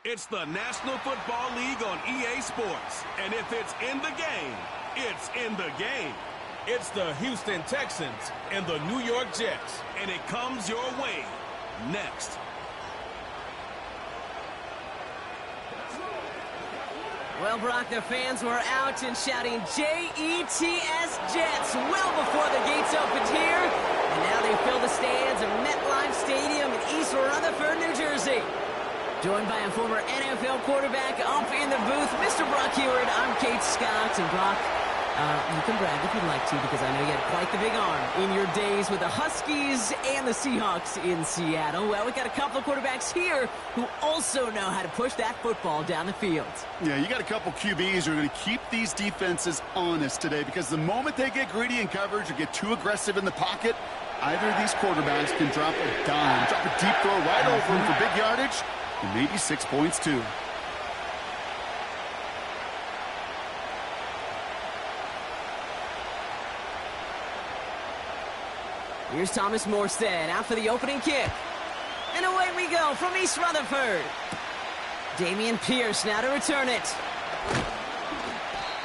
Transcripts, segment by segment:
It's the National Football League on EA Sports. And if it's in the game, it's in the game. It's the Houston Texans and the New York Jets. And it comes your way next. Well, Brock, the fans were out and shouting J-E-T-S, Jets, well before the gates opened here. And now they fill the stands of MetLife Stadium in East Rutherford, New Jersey. Joined by a former NFL quarterback up in the booth, Mr. Brock Heward. I'm Kate Scott, and Brock, you can brag if you'd like to, because I know you had quite the big arm in your days with the Huskies and the Seahawks in Seattle. Well, we got a couple of quarterbacks here who also know how to push that football down the field. Yeah, you got a couple QBs who are going to keep these defenses honest today, because the moment they get greedy in coverage or get too aggressive in the pocket, either of these quarterbacks can drop a dime, drop a deep throw right over them for big yardage, and maybe 6 points too. Here's Thomas Morstead out for the opening kick. And away we go from East Rutherford. Damian Pierce now to return it.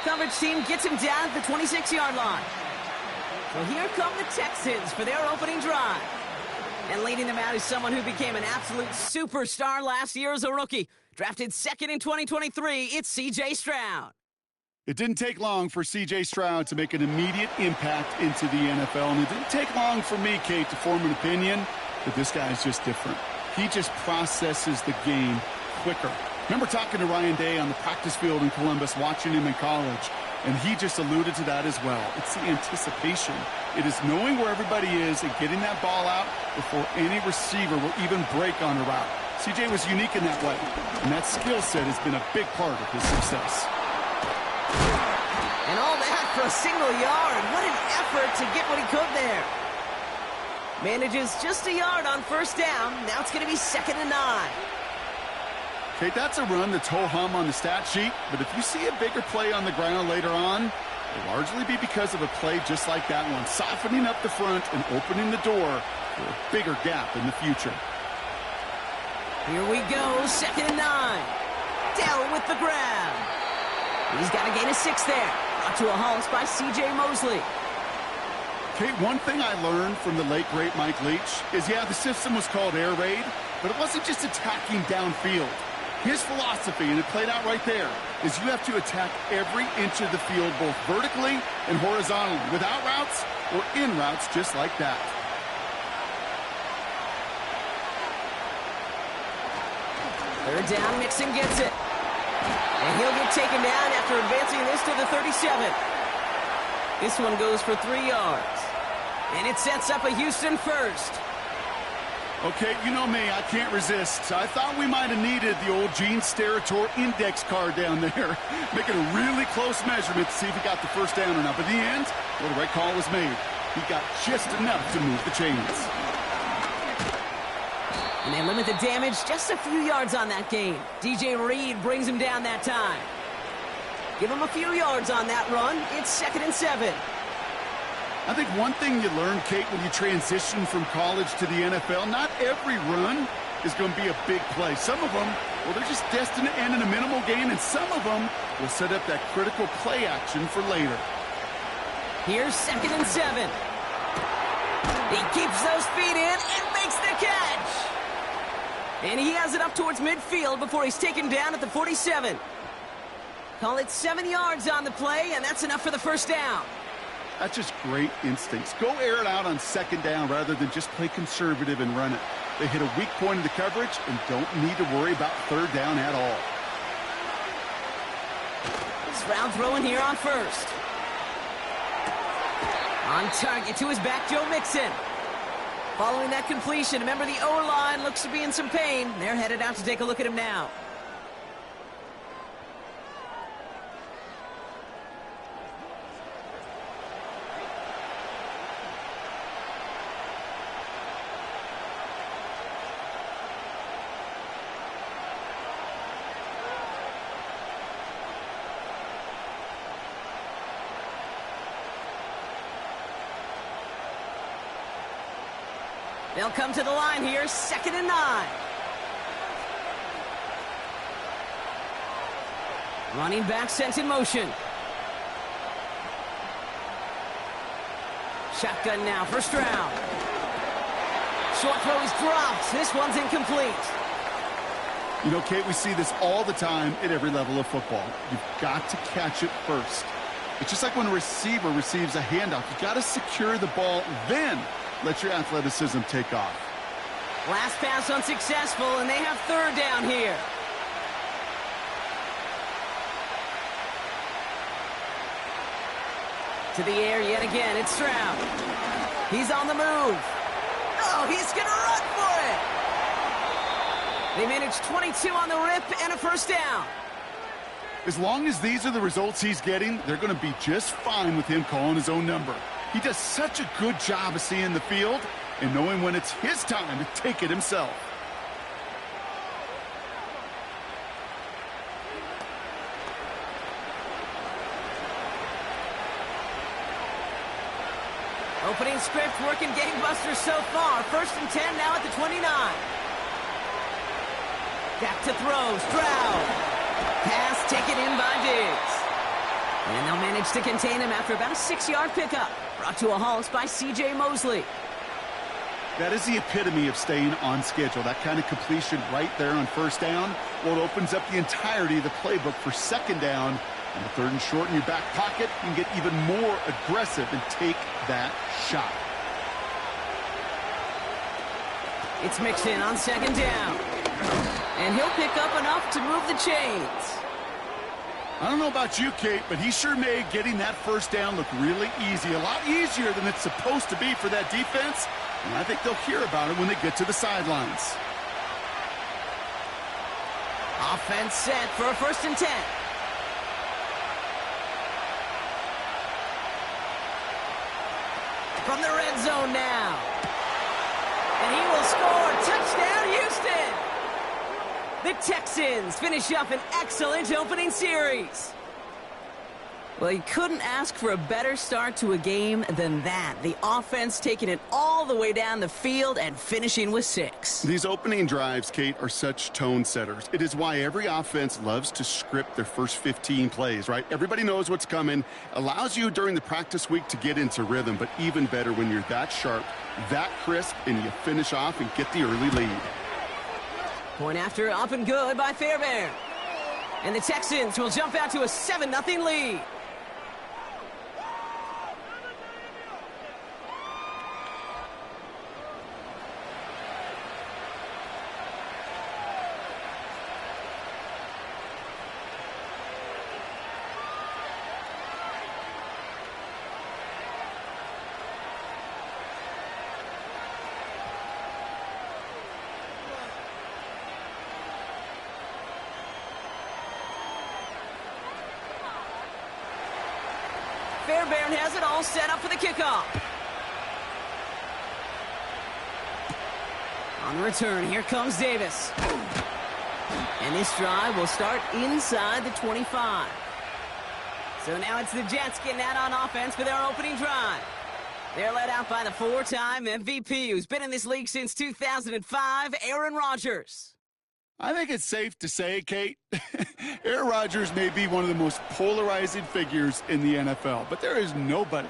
Coverage team gets him down at the 26-yard line. So here come the Texans for their opening drive. And leading them out is someone who became an absolute superstar last year as a rookie. Drafted second in 2023, it's C.J. Stroud. It didn't take long for C.J. Stroud to make an immediate impact into the NFL, and it didn't take long for me, Kate, to form an opinion that this guy is just different. He just processes the game quicker. Remember talking to Ryan Day on the practice field in Columbus, watching him in college, and he just alluded to that as well. It's the anticipation. It is knowing where everybody is and getting that ball out before any receiver will even break on a route. C.J. was unique in that way, and that skill set has been a big part of his success. And all that for a single yard. What an effort to get what he could there. Manages just a yard on first down. Now it's going to be 2nd and 9. Okay, that's a run that's ho-hum on the stat sheet, but if you see a bigger play on the ground later on, it'll largely be because of a play just like that one, softening up the front and opening the door for a bigger gap in the future. Here we go, 2nd and 9. Dell with the grab. He's got to gain a 6 there. Brought to a halt by C.J. Mosley. Kate, one thing I learned from the late, great Mike Leach is, yeah, the system was called air raid, but it wasn't just attacking downfield. His philosophy, and it played out right there, is you have to attack every inch of the field, both vertically and horizontally, without routes or in routes just like that. Third down, Mixon gets it. And he'll get taken down after advancing this to the 37. This one goes for 3 yards. And it sets up a Houston first. Okay, you know me, I can't resist. I thought we might have needed the old Gene Steratore index card down there, making a really close measurement to see if he got the first down or not. But in the end, well, the right call was made. He got just enough to move the chains. And they limit the damage just a few yards on that game. DJ Reed brings him down that time. Give him a few yards on that run. It's 2nd and 7. I think one thing you learn, Kate, when you transition from college to the NFL, not every run is going to be a big play. Some of them, well, they're just destined to end in a minimal gain, and some of them will set up that critical play action for later. Here's 2nd and 7. He keeps those feet in and makes the catch. And he has it up towards midfield before he's taken down at the 47. Call it 7 yards on the play, and that's enough for the first down. That's just great instincts. Go air it out on 2nd down rather than just play conservative and run it. They hit a weak point in the coverage and don't need to worry about 3rd down at all. Stroud throwing here on first. On target to his back, Joe Mixon. Following that completion, remember the O-line looks to be in some pain. They're headed out to take a look at him now. They'll come to the line here, 2nd and 9. Running back sent in motion. Shotgun now for Stroud. Short throw is dropped. This one's incomplete. You know, Kate, we see this all the time at every level of football. You've got to catch it first. It's just like when a receiver receives a handoff. You've got to secure the ball, then let your athleticism take off. Last pass unsuccessful, and they have third down here. To the air yet again, it's Stroud. He's on the move. Oh, he's going to run for it. They managed 22 on the rip and a first down. As long as these are the results he's getting, they're going to be just fine with him calling his own number. He does such a good job of seeing the field and knowing when it's his time to take it himself. Opening script working gangbusters so far. 1st and 10 now at the 29. Back to throw. Stroud. Pass taken in by Diggs. And they'll manage to contain him after about a 6-yard pickup. Brought to a halt by C.J. Mosley. That is the epitome of staying on schedule. That kind of completion right there on first down. Well, it opens up the entirety of the playbook for second down. And the 3rd and short in your back pocket, you can get even more aggressive and take that shot. It's Mixon on second down. And he'll pick up enough to move the chains. I don't know about you, Kate, but he sure made getting that first down look really easy. A lot easier than it's supposed to be for that defense. And I think they'll hear about it when they get to the sidelines. Offense set for a 1st and 10. From the red zone now. And he will score. Touchdown, Houston! The Texans finish up an excellent opening series. Well, you couldn't ask for a better start to a game than that. The offense taking it all the way down the field and finishing with 6. These opening drives, Kate, are such tone setters. It is why every offense loves to script their first 15 plays, right? Everybody knows what's coming. Allows you during the practice week to get into rhythm, but even better when you're that sharp, that crisp, and you finish off and get the early lead. Point after up and good by Fairbairn. And the Texans will jump out to a 7-0 lead. Fairbairn has it all set up for the kickoff. On the return, here comes Davis. And this drive will start inside the 25. So now it's the Jets getting out on offense for their opening drive. They're led out by the 4-time MVP who's been in this league since 2005, Aaron Rodgers. I think it's safe to say, Kate, Aaron Rodgers may be one of the most polarizing figures in the NFL, but there is nobody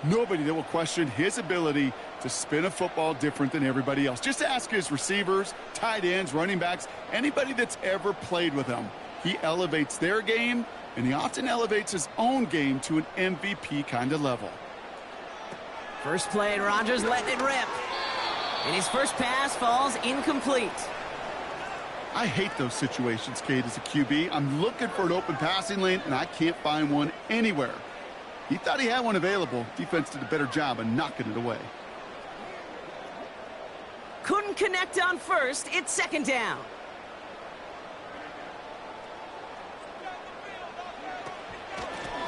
that will question his ability to spin a football different than everybody else. Just ask his receivers, tight ends, running backs, anybody that's ever played with him. He elevates their game, and he often elevates his own game to an MVP kind of level. First play, and Rodgers letting it rip. And his first pass falls incomplete. I hate those situations, Kate, as a QB. I'm looking for an open passing lane, and I can't find one anywhere. He thought he had one available. Defense did a better job of knocking it away. Couldn't connect on first. It's second down.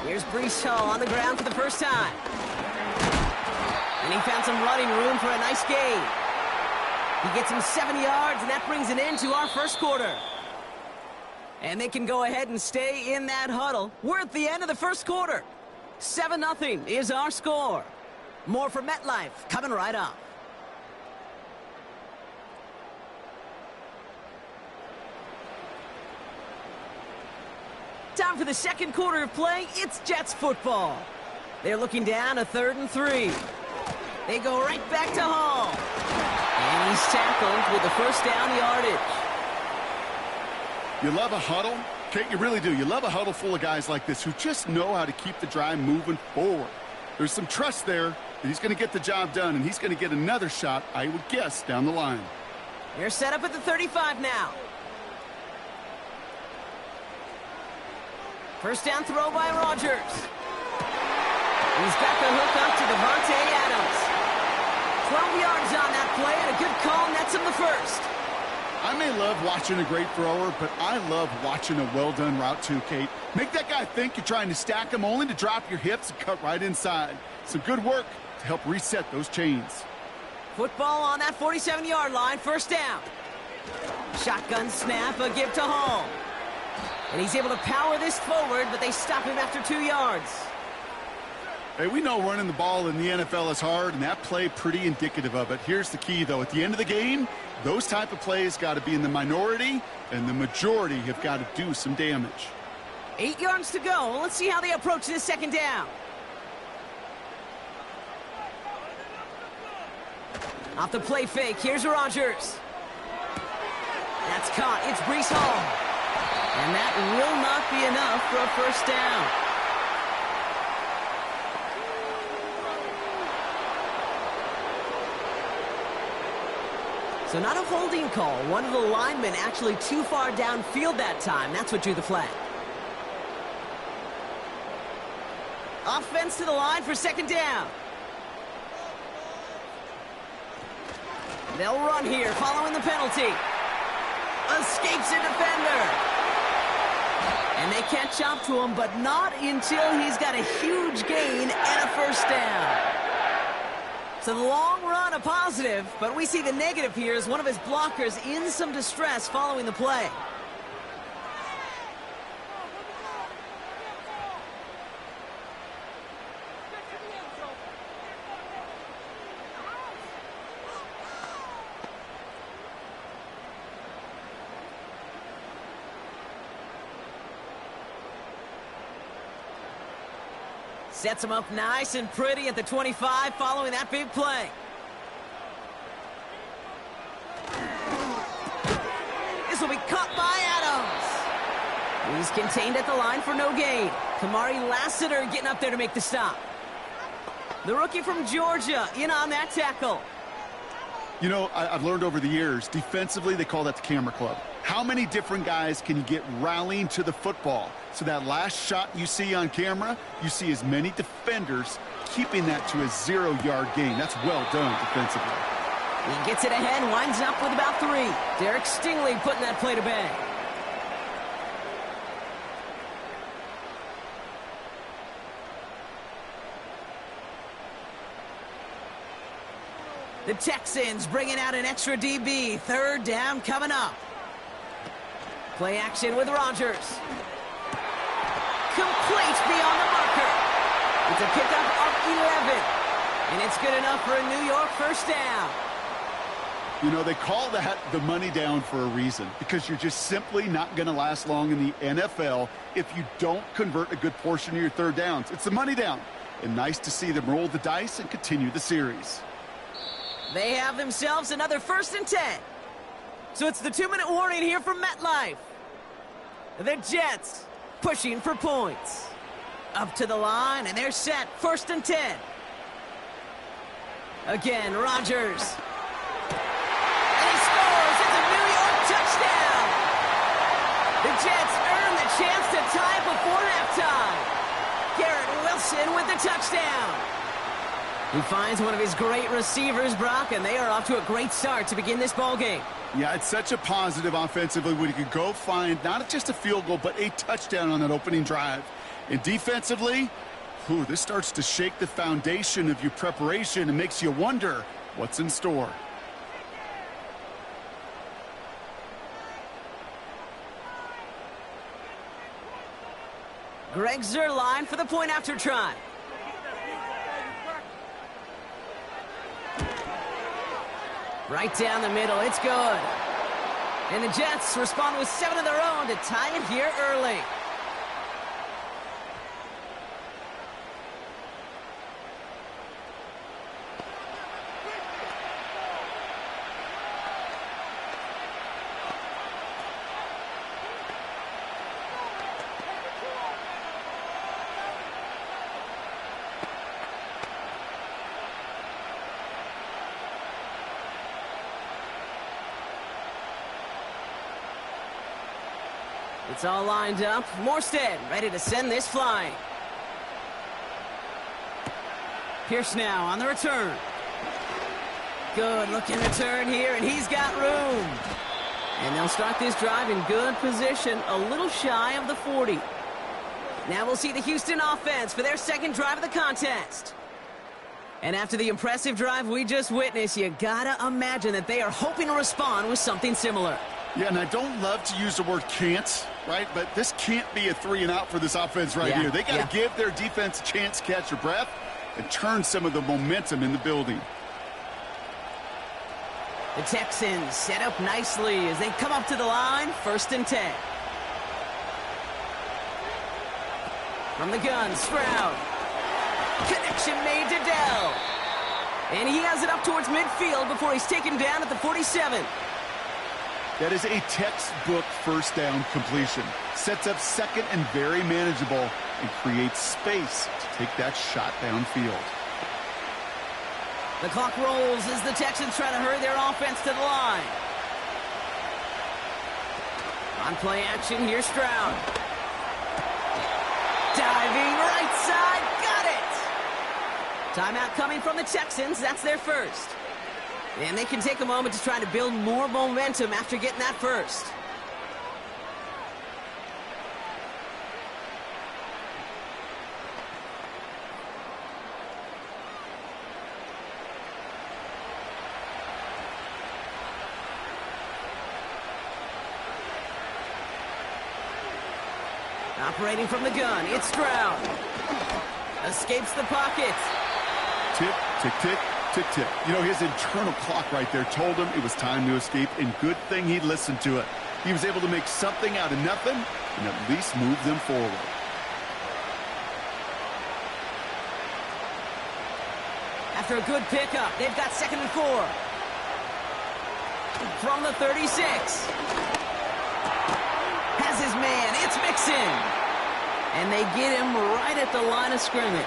Here's Breece Hall on the ground for the first time. And he found some running room for a nice gain. He gets him 7 yards, and that brings an end to our first quarter. And they can go ahead and stay in that huddle. We're at the end of the first quarter. 7-0 is our score. More from MetLife coming right up. Time for the second quarter of play. It's Jets football. They're looking down a 3rd and 3. They go right back to Hall. And he's tackled with the first down yardage. You love a huddle? Kate, you really do. You love a huddle full of guys like this who just know how to keep the drive moving forward. There's some trust there that he's going to get the job done, and he's going to get another shot, I would guess, down the line. They're set up at the 35 now. First down throw by Rodgers. He's got the hook up to Devontae Adams. 12 yards on that play, and a good call nets him the first. I may love watching a great thrower, but I love watching a well-done route too, Kate. Make that guy think you're trying to stack him only to drop your hips and cut right inside. Some good work to help reset those chains. Football on that 47-yard line, first down. Shotgun snap, a give to Hall. And he's able to power this forward, but they stop him after 2 yards. Hey, we know running the ball in the NFL is hard, and that play pretty indicative of it. Here's the key, though. At the end of the game, those type of plays got to be in the minority, and the majority have got to do some damage. 8 yards to go. Let's see how they approach this second down. Off the play fake, here's Rodgers. That's caught. It's Breece Hall. And that will not be enough for a first down. So not a holding call. One of the linemen actually too far downfield that time. That's what drew the flag. Offense to the line for second down. They'll run here following the penalty. Escapes a defender. And they catch up to him, but not until he's got a huge gain and a first down. So the long run a positive, but we see the negative here as one of his blockers in some distress following the play. Sets him up nice and pretty at the 25 following that big play. This will be caught by Adams. He's contained at the line for no gain. Kamari Lassiter getting up there to make the stop. The rookie from Georgia in on that tackle. You know, I've learned over the years, defensively, they call that the camera club. How many different guys can you get rallying to the football? So that last shot you see on camera, you see as many defenders keeping that to a 0-yard gain. That's well done defensively. He gets it ahead, winds up with about 3. Derek Stingley putting that play to bed. The Texans bringing out an extra DB. Third down coming up. Play action with Rodgers. Complete beyond the marker. It's a pickup of 11. And it's good enough for a New York first down. You know, they call that the money down for a reason, because you're just simply not going to last long in the NFL if you don't convert a good portion of your third downs. It's the money down. And nice to see them roll the dice and continue the series. They have themselves another 1st and 10. So it's the 2-minute warning here from MetLife. The Jets pushing for points. Up to the line, and they're set. 1st and 10. Again, Rodgers. And he scores. It's a New York touchdown. The Jets earn the chance to tie before halftime. Garrett Wilson with the touchdown. He finds one of his great receivers, Brock, and they are off to a great start to begin this ballgame. Yeah, it's such a positive offensively when you can go find not just a field goal, but a touchdown on that opening drive. And defensively, this starts to shake the foundation of your preparation and makes you wonder what's in store. Greg Zuerlein for the point after try. Right down the middle, it's good. And the Jets respond with 7 of their own to tie it here early. It's all lined up. Morstead ready to send this flying. Pierce now on the return. Good looking return here, and he's got room. And they'll start this drive in good position, a little shy of the 40. Now we'll see the Houston offense for their second drive of the contest. And after the impressive drive we just witnessed, you gotta imagine that they are hoping to respond with something similar. Yeah, and I don't love to use the word can't, right? But this can't be a 3-and-out for this offense right here. They got to give their defense a chance to catch their breath and turn some of the momentum in the building. The Texans set up nicely as they come up to the line, 1st and 10. From the gun, Stroud. Connection made to Dell. And he has it up towards midfield before he's taken down at the 47. That is a textbook first down completion. Sets up second and very manageable and creates space to take that shot downfield. The clock rolls as the Texans try to hurry their offense to the line. On play action, here's Stroud. Diving right side, got it! Timeout coming from the Texans, that's their first. And they can take a moment to try to build more momentum after getting that first. Operating from the gun, it's Stroud. Escapes the pocket. Tick, tick, tick, tick, tick. You know, his internal clock right there told him it was time to escape, and good thing he listened to it. He was able to make something out of nothing and at least move them forward. After a good pickup, they've got 2nd and 4. From the 36. Has his man, it's Mixon. And they get him right at the line of scrimmage.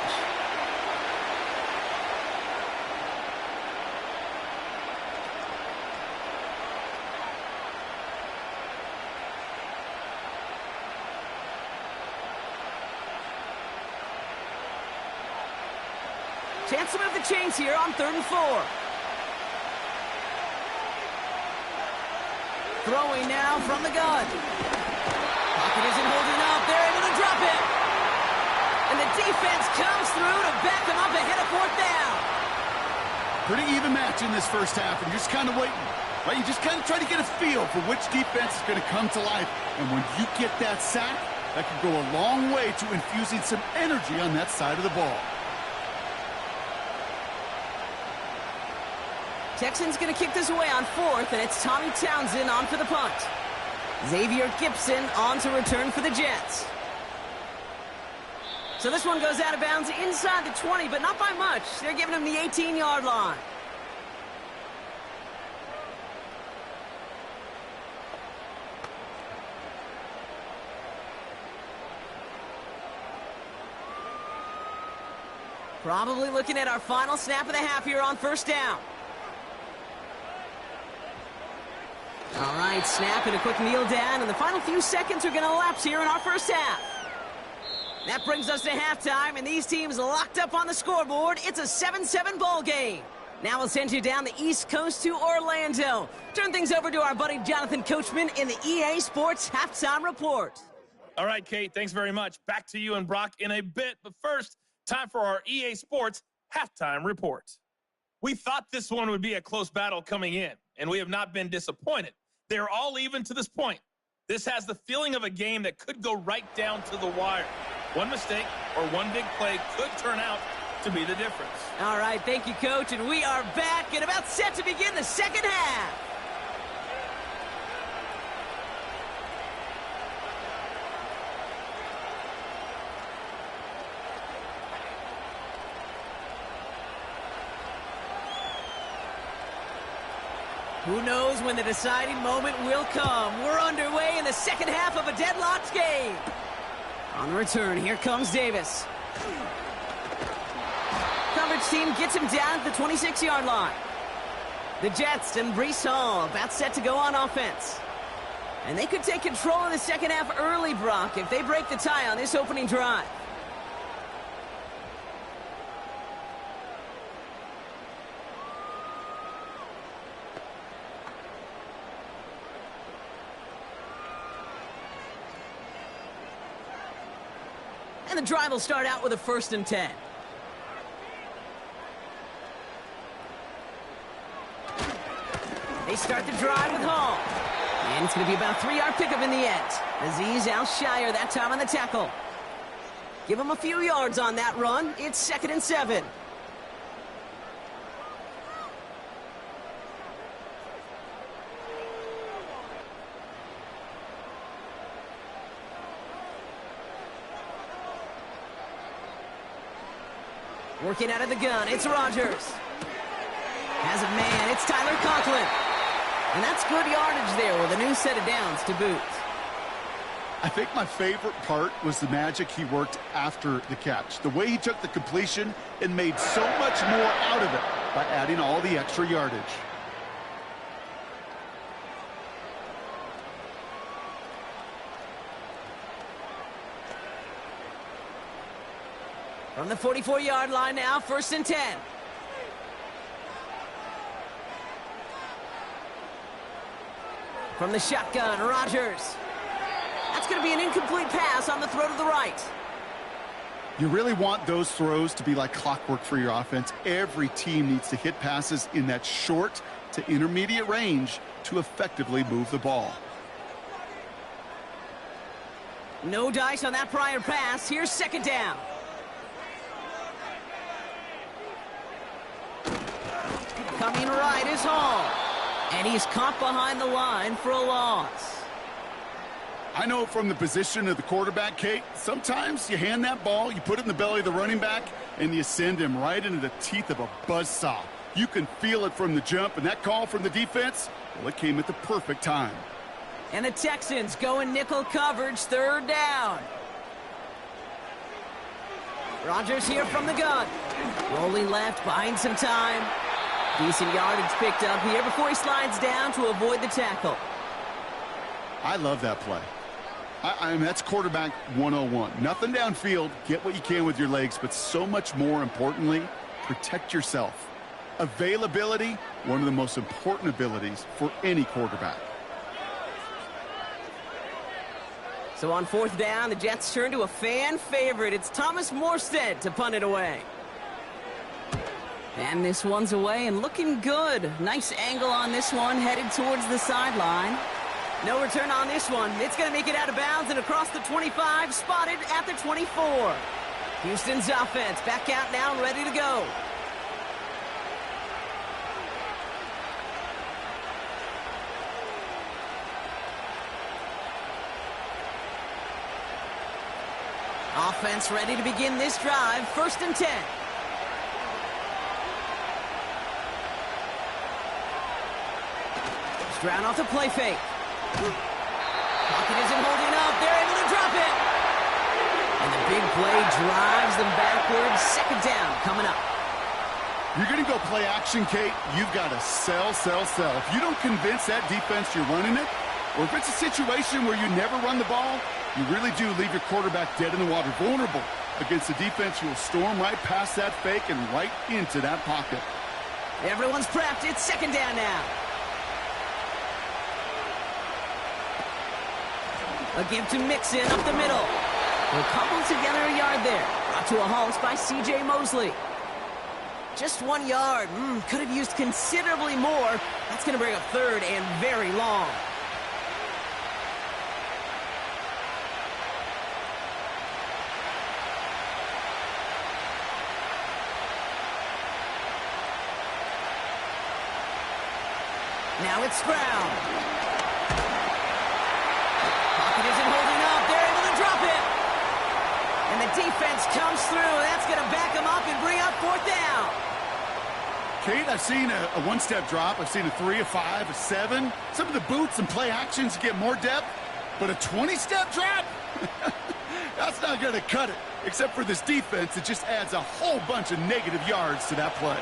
Chance to move the chains here on 3rd and 4. Throwing now from the gun. Pocket isn't holding up. They're able to drop it. And the defense comes through to back them up ahead of 4th down. Pretty even match in this first half, and you're just kind of waiting. Right? You just kind of try to get a feel for which defense is going to come to life. And when you get that sack, that can go a long way to infusing some energy on that side of the ball. Texans going to kick this away on 4th, and it's Tommy Townsend on for the punt. Xavier Gipson on to return for the Jets. So this one goes out of bounds inside the 20, but not by much. They're giving him the 18-yard line. Probably looking at our final snap of the half here on 1st down. All right, snap and a quick kneel down, and the final few seconds are going to elapse here in our first half. That brings us to halftime, and these teams locked up on the scoreboard. It's a 7-7 ball game. Now we'll send you down the East Coast to Orlando. Turn things over to our buddy Jonathan Coachman in the EA Sports Halftime Report. All right, Kate, thanks very much. Back to you and Brock in a bit, but first, time for our EA Sports Halftime Report. We thought this one would be a close battle coming in, and we have not been disappointed. They're all even to this point. This has the feeling of a game that could go right down to the wire. One mistake or one big play could turn out to be the difference. All right, thank you, Coach, and we are back and about set to begin the second half. Who knows when the deciding moment will come? We're underway in the second half of a deadlocked game. On the return, here comes Davis. Coverage team gets him down at the 26-yard line. The Jets and Breece Hall about set to go on offense. And they could take control of the second half early, Brock, if they break the tie on this opening drive. And the drive will start out with a 1st and 10. They start the drive with Hall. And it's going to be about a 3-yard pickup in the end. Aziz Al-Shire that time on the tackle. Give him a few yards on that run. It's 2nd and 7. Working out of the gun, it's Rodgers. Has a man, it's Tyler Conklin. And that's good yardage there with a new set of downs to boot. I think my favorite part was the magic he worked after the catch. The way he took the completion and made so much more out of it by adding all the extra yardage. From the 44-yard line now, 1st and 10. From the shotgun, Rodgers. That's going to be an incomplete pass on the throw to the right. You really want those throws to be like clockwork for your offense. Every team needs to hit passes in that short to intermediate range to effectively move the ball. No dice on that prior pass. Here's 2nd down. Coming right is Hall. And he's caught behind the line for a loss. I know from the position of the quarterback, Kate, sometimes you hand that ball, you put it in the belly of the running back, and you send him right into the teeth of a buzzsaw. You can feel it from the jump, and that call from the defense, well, it came at the perfect time. And the Texans go in nickel coverage, 3rd down. Rodgers here from the gun. Rolling left, buying some time. Decent yardage picked up here before he slides down to avoid the tackle. I love that play. I mean, that's quarterback 101. Nothing downfield, get what you can with your legs, but so much more importantly, protect yourself. Availability, one of the most important abilities for any quarterback. So on 4th down, the Jets turn to a fan favorite. It's Thomas Morstead to punt it away. And this one's away and looking good. Nice angle on this one, headed towards the sideline. No return on this one. It's going to make it out of bounds and across the 25, spotted at the 24. Houston's offense back out now and ready to go. Offense ready to begin this drive. 1st and 10. Stroud off the play fake. Pocket isn't holding up. They're able to drop it. And the big play drives them backwards. 2nd down coming up. You're going to go play action, Kate. You've got to sell. If you don't convince that defense you're running it, or if it's a situation where you never run the ball, you really do leave your quarterback dead in the water, vulnerable against a defense who will storm right past that fake and right into that pocket. Everyone's prepped. It's 2nd down now. A give to Mixon up the middle. They'll cobble together a yard there. Brought to a halt by C.J. Mosley. Just 1 yard. Could have used considerably more. That's going to bring up 3rd and very long. Now it's Stroud. Pocket isn't holding up. They're able to drop it. And the defense comes through. That's going to back them up and bring up 4th down. Kate, I've seen a one-step drop. I've seen a 3, a 5, a 7. Some of the boots and play actions get more depth. But a 20-step drop? That's not going to cut it. Except for this defense, it just adds a whole bunch of negative yards to that play.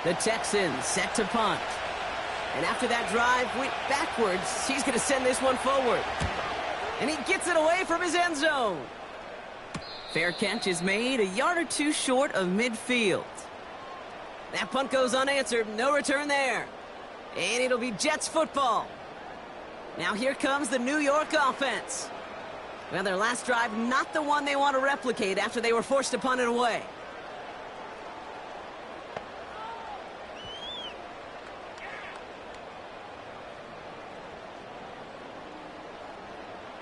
The Texans set to punt. And after that drive went backwards, he's going to send this one forward. And he gets it away from his end zone. Fair catch is made a yard or two short of midfield. That punt goes unanswered. No return there. And it'll be Jets football. Now here comes the New York offense. Well, their last drive, not the one they want to replicate after they were forced to punt it away.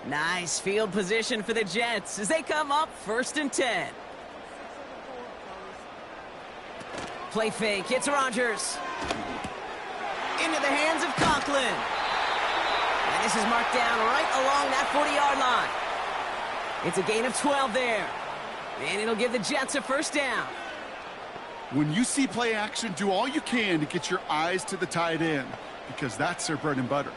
Nice field position for the Jets as they come up 1st and 10. Play fake, it's Rodgers. Into the hands of Conklin. And this is marked down right along that 40-yard line. It's a gain of 12 there. And it'll give the Jets a 1st down. When you see play action, do all you can to get your eyes to the tight end, because that's their bread and butter.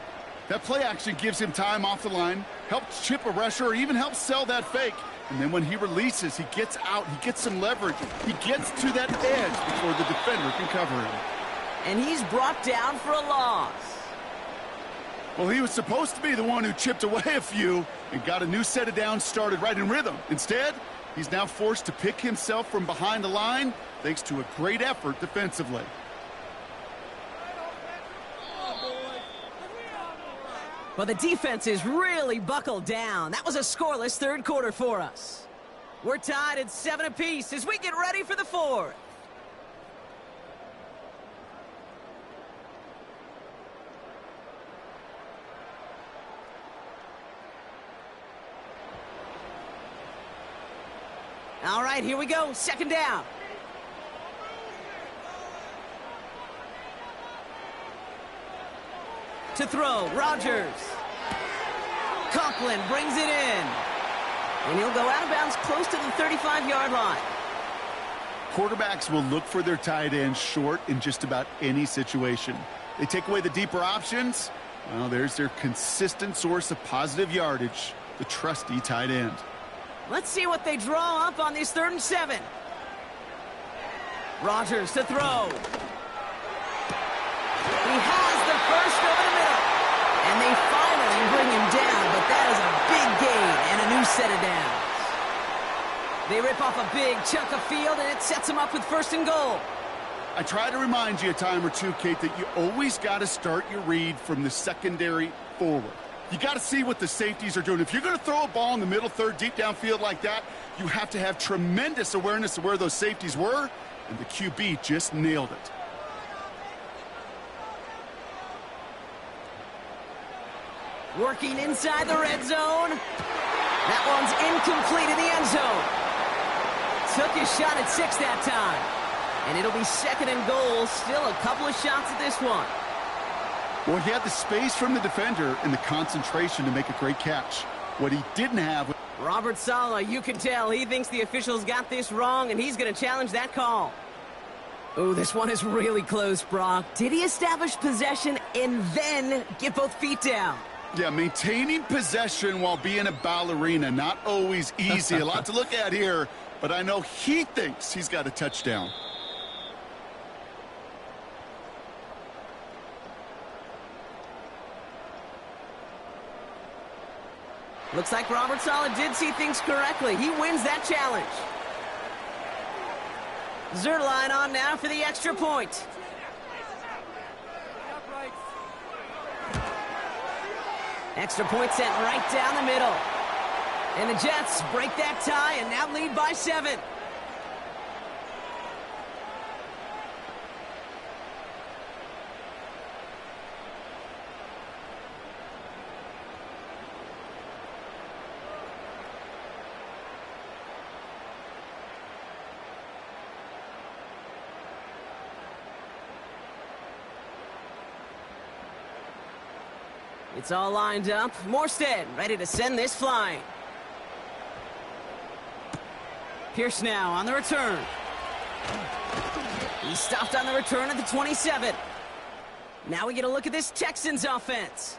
That play action gives him time off the line, helps chip a rusher, or even helps sell that fake. And then when he releases, he gets out, he gets some leverage. He gets to that edge before the defender can cover him. And he's brought down for a loss. Well, he was supposed to be the one who chipped away a few and got a new set of downs started right in rhythm. Instead, he's now forced to pick himself from behind the line thanks to a great effort defensively. Well, the defense is really buckled down. That was a scoreless 3rd quarter for us. We're tied at 7 apiece as we get ready for the 4th. All right, here we go. 2nd down. To throw, Rodgers. Conklin brings it in. And he'll go out of bounds close to the 35-yard line. Quarterbacks will look for their tight end short in just about any situation. They take away the deeper options. Well, there's their consistent source of positive yardage, the trusty tight end. Let's see what they draw up on this 3rd and 7. Rodgers to throw. He has the first over the middle. And they finally bring him down, but that is a big gain and a new set of downs. They rip off a big chunk of field, and it sets them up with 1st and goal. I try to remind you a time or two, Kate, that you always got to start your read from the secondary forward. You got to see what the safeties are doing. If you're going to throw a ball in the middle third, deep downfield like that, you have to have tremendous awareness of where those safeties were, and the QB just nailed it. Working inside the red zone. That one's incomplete in the end zone. Took his shot at 6 that time. And it'll be 2nd and goal. Still a couple of shots at this one. Well, he had the space from the defender and the concentration to make a great catch. What he didn't have... Robert Saleh, you can tell he thinks the officials got this wrong, and he's going to challenge that call. Oh, this one is really close, Brock. Did he establish possession and then get both feet down? Yeah, maintaining possession while being a ballerina, not always easy. A lot to look at here, but I know he thinks he's got a touchdown. Looks like Robert Saleh did see things correctly. He wins that challenge. Zerline on now for the extra point. Extra point sent right down the middle. And the Jets break that tie and now lead by 7. It's all lined up. Morstead ready to send this flying. Pierce now on the return. He stopped on the return at the 27. Now we get a look at this Texans offense.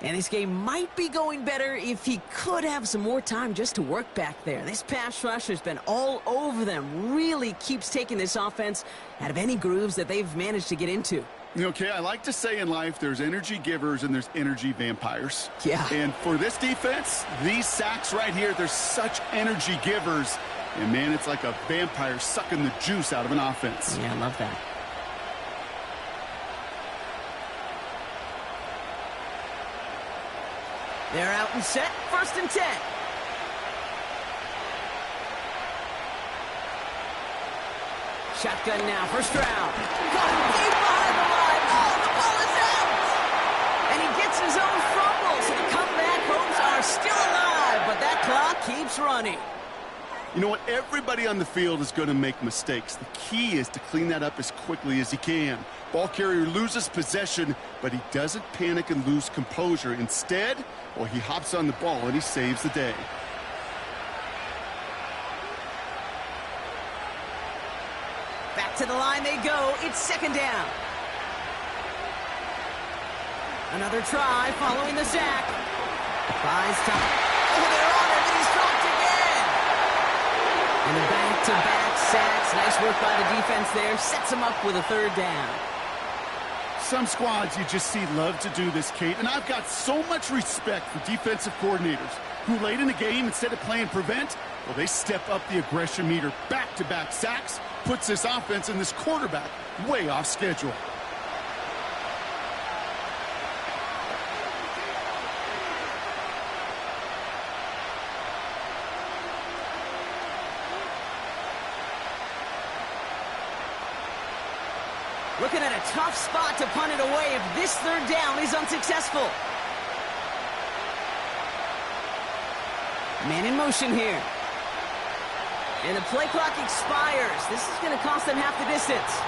And this game might be going better if he could have some more time just to work back there. This pass rush has been all over them. Really keeps taking this offense out of any grooves that they've managed to get into. Okay, I like to say in life there's energy givers and there's energy vampires. Yeah. And for this defense, these sacks right here, they're such energy givers. And, man, it's like a vampire sucking the juice out of an offense. Yeah, I love that. They're out and set. 1st and 10. Shotgun now, first round. Going deep behind the line. Oh, the ball is out! And he gets his own fumble, so the comeback hopes are still alive, but that clock keeps running. You know what? Everybody on the field is going to make mistakes. The key is to clean that up as quickly as he can. Ball carrier loses possession, but he doesn't panic and lose composure. Instead, well, he hops on the ball and he saves the day. Back to the line they go. It's 2nd down. Another try following the sack. Buys time. Oh, they're on him, and he's dropped again. And the back-to-back sacks. Nice work by the defense there. Sets him up with a 3rd down. Some squads you just see love to do this, Kate, and I've got so much respect for defensive coordinators who late in the game, instead of playing prevent, well, they step up the aggression meter. Back-to-back sacks puts this offense and this quarterback way off schedule. Looking at a tough spot to punt it away if this 3rd down is unsuccessful. Man in motion here. And the play clock expires. This is going to cost them half the distance.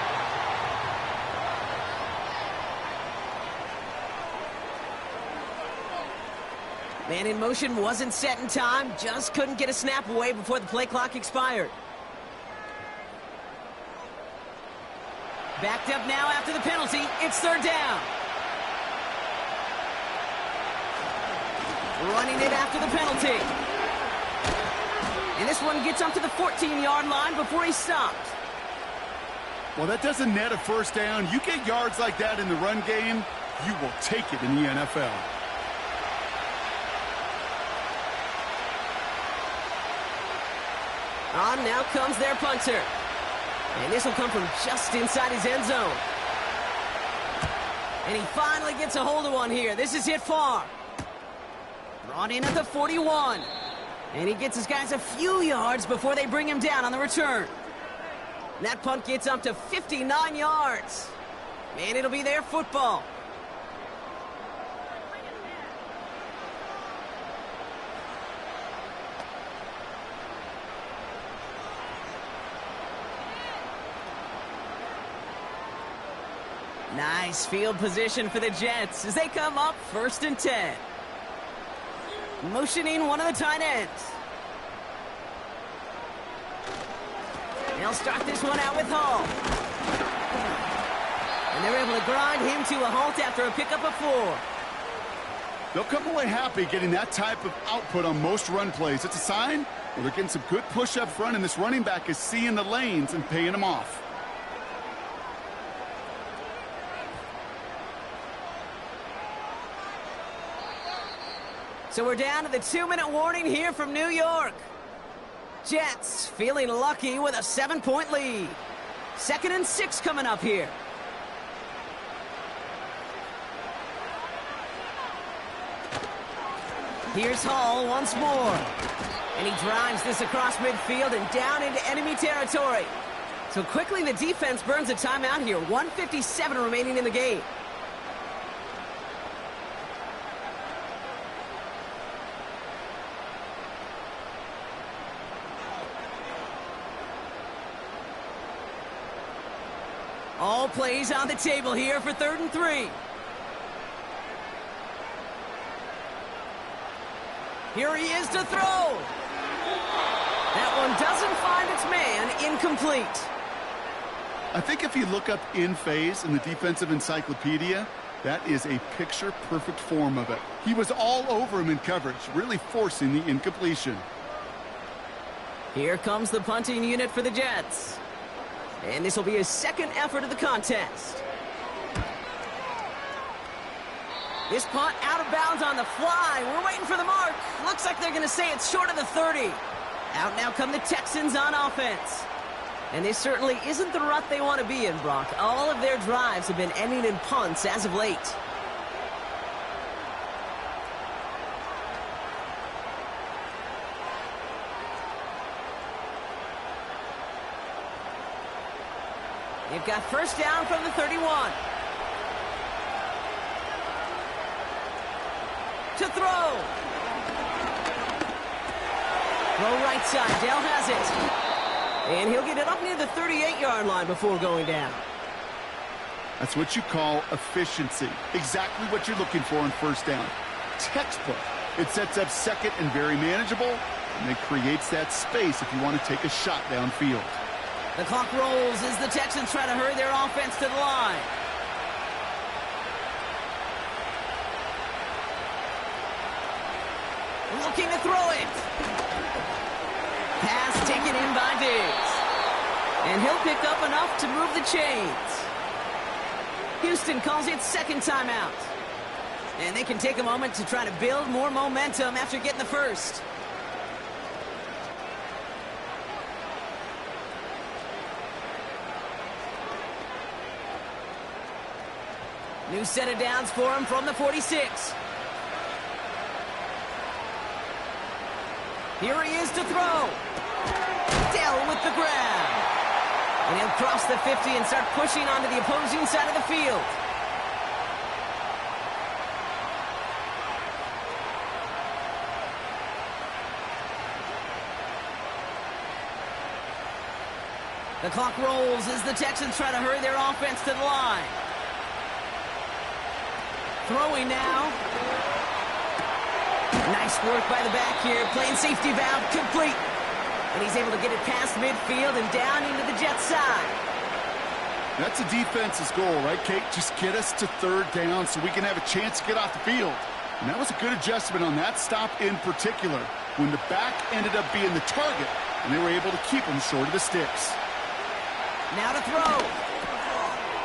Man in motion wasn't set in time. Just couldn't get a snap away before the play clock expired. Backed up now after the penalty. It's 3rd down. Running it after the penalty. And this one gets up to the 14-yard line before he's stopped. Well, that doesn't net a 1st down. You get yards like that in the run game, you will take it in the NFL. On now comes their punter. And this will come from just inside his end zone. And he finally gets a hold of one here. This is hit far. Brought in at the 41. And he gets his guys a few yards before they bring him down on the return. And that punt gets up to 59 yards. And it'll be their football. Nice field position for the Jets as they come up 1st and 10. Motioning one of the tight ends. They'll start this one out with Hall. And they're able to grind him to a halt after a pickup of 4. They'll come away happy getting that type of output on most run plays. It's a sign, well, they're getting some good push up front, and this running back is seeing the lanes and paying them off. So we're down to the 2-minute warning here from New York. Jets feeling lucky with a 7-point lead. 2nd and 6 coming up here. Here's Hall once more. And he drives this across midfield and down into enemy territory. So quickly the defense burns a timeout here. 1:57 remaining in the game. All plays on the table here for 3rd and 3. Here he is to throw. That one doesn't find its man. Incomplete. I think if you look up in phase in the defensive encyclopedia, That is a picture-perfect form of it. He was all over him in coverage, really forcing the incompletion. Here comes the punting unit for the Jets. And this will be his second effort of the contest. This punt out of bounds on the fly. We're waiting for the mark. Looks like they're going to say it's short of the 30. Out now come the Texans on offense. And this certainly isn't the rut they want to be in, Brock. All of their drives have been ending in punts as of late. They've got first down from the 31. To throw. Throw right side. Dell has it. And he'll get it up near the 38-yard line before going down. That's what you call efficiency. Exactly what you're looking for on first down. Textbook. It sets up second and very manageable, and it creates that space if you want to take a shot downfield. The clock rolls as the Texans try to hurry their offense to the line. Looking to throw it. Pass taken in by Diggs. And he'll pick up enough to move the chains. Houston calls it second timeout. And they can take a moment to try to build more momentum after getting the first. New set of downs for him from the 46. Here he is to throw. Dell with the grab. And he'll cross the 50 and start pushing onto the opposing side of the field. The clock rolls as the Texans try to hurry their offense to the line. Throwing now. Nice work by the back here. Playing safety valve complete. And he's able to get it past midfield and down into the Jets side. That's a defense's goal, right, Kate? Just get us to third down so we can have a chance to get off the field. And that was a good adjustment on that stop in particular, when the back ended up being the target, and they were able to keep him short of the sticks. Now to throw.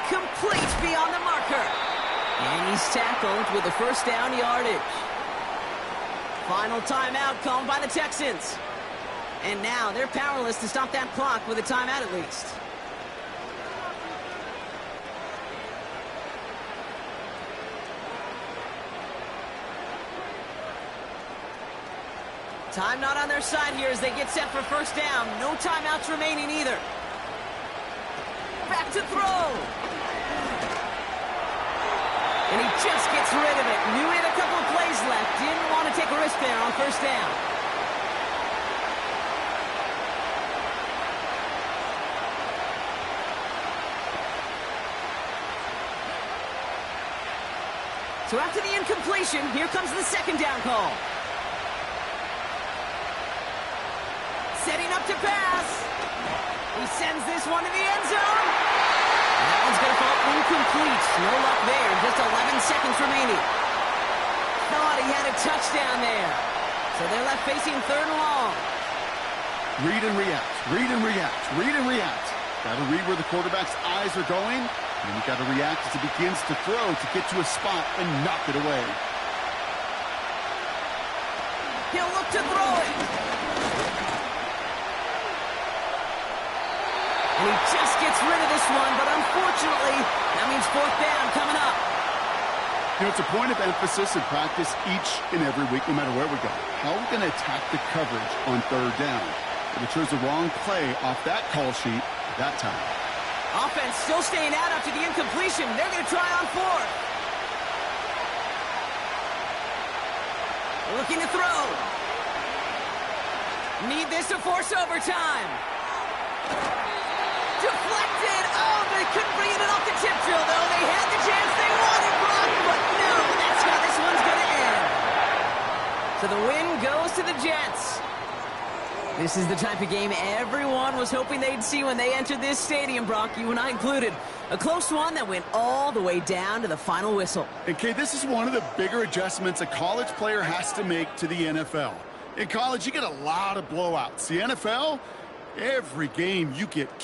Complete beyond the marker. And he's tackled with the first down yardage. Final timeout called by the Texans. And now they're powerless to stop that clock with a timeout at least. Time not on their side here as they get set for first down. No timeouts remaining either. Back to throw. And he just gets rid of it. Knew he had a couple of plays left. Didn't want to take a risk there on first down. So after the incompletion, here comes the second down call. Setting up to pass. He sends this one to the end zone. That one's going to fall incomplete. No luck there. Just 11 seconds remaining. Thought he had a touchdown there. So they're left facing third and long. Read and react. Read and react. Read and react. Got to read where the quarterback's eyes are going. And you got to react as he begins to throw to get to a spot and knock it away. He'll look to throw it. And he just gets rid of this one, but unfortunately, that means fourth down coming up. You know, it's a point of emphasis in practice each and every week, no matter where we go. How are we going to attack the coverage on third down? If it chose the wrong play off that call sheet at that time. Offense still staying out after the incompletion. They're going to try on fourth. Looking to throw. Need this to force overtime. Deflected. Oh, they couldn't bring it off the tip drill, though. They had the chance they wanted, Brock, but no, that's how this one's going to end. So the win goes to the Jets. This is the type of game everyone was hoping they'd see when they entered this stadium, Brock, you and I included. A close one that went all the way down to the final whistle. And, Kate, this is one of the bigger adjustments a college player has to make to the NFL. In college, you get a lot of blowouts. The NFL, every game you get